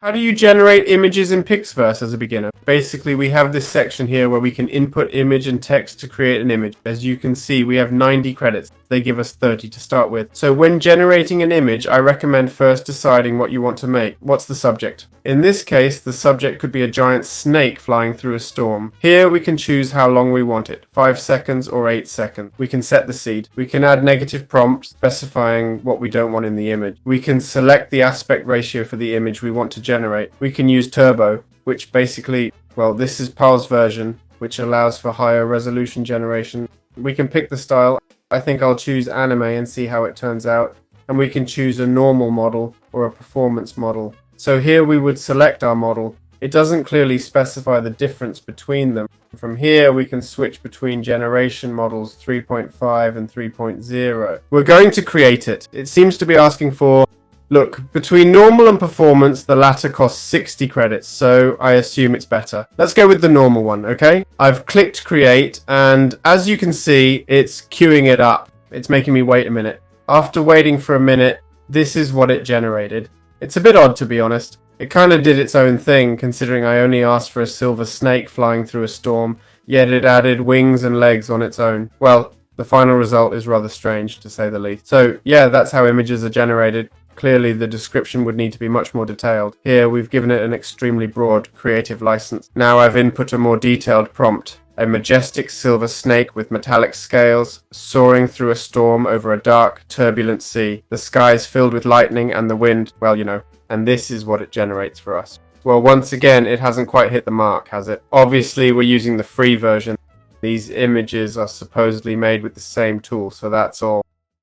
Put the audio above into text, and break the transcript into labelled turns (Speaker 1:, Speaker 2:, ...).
Speaker 1: How do you generate images in Pixverse as a beginner? Basically, we have this section here where we can input image and text to create an image. As you can see, we have 90 credits. They give us 30 to start with. So when generating an image, I recommend first deciding what you want to make. What's the subject? In this case, the subject could be a giant snake flying through a storm. Here we can choose how long we want it, 5 seconds or 8 seconds. We can set the seed. We can add negative prompts specifying what we don't want in the image. We can select the aspect ratio for the image we want to generate. We can use turbo, which basically, well, this is PAL's version, which allows for higher resolution generation. We can pick the style. I think I'll choose anime and see how it turns out. And we can choose a normal model or a performance model. So here we would select our model. It doesn't clearly specify the difference between them. From here we can switch between generation models 3.5 and 3.0. We're going to create it. It seems to be asking for, look, between normal and performance, the latter costs 60 credits, so I assume it's better. Let's go with the normal one, okay? I've clicked create, and as you can see, it's queuing it up. It's making me wait a minute. After waiting for a minute, this is what it generated. It's a bit odd, to be honest. It kind of did its own thing, considering I only asked for a silver snake flying through a storm, yet it added wings and legs on its own. Well, the final result is rather strange, to say the least. So, yeah, that's how images are generated. Clearly, the description would need to be much more detailed. Here, we've given it an extremely broad creative license. Now I've input a more detailed prompt. A majestic silver snake with metallic scales, soaring through a storm over a dark, turbulent sea. The sky is filled with lightning and the wind, well, you know. And this is what it generates for us. Well, once again, it hasn't quite hit the mark, has it? Obviously, we're using the free version. These images are supposedly made with the same tool, so that's all.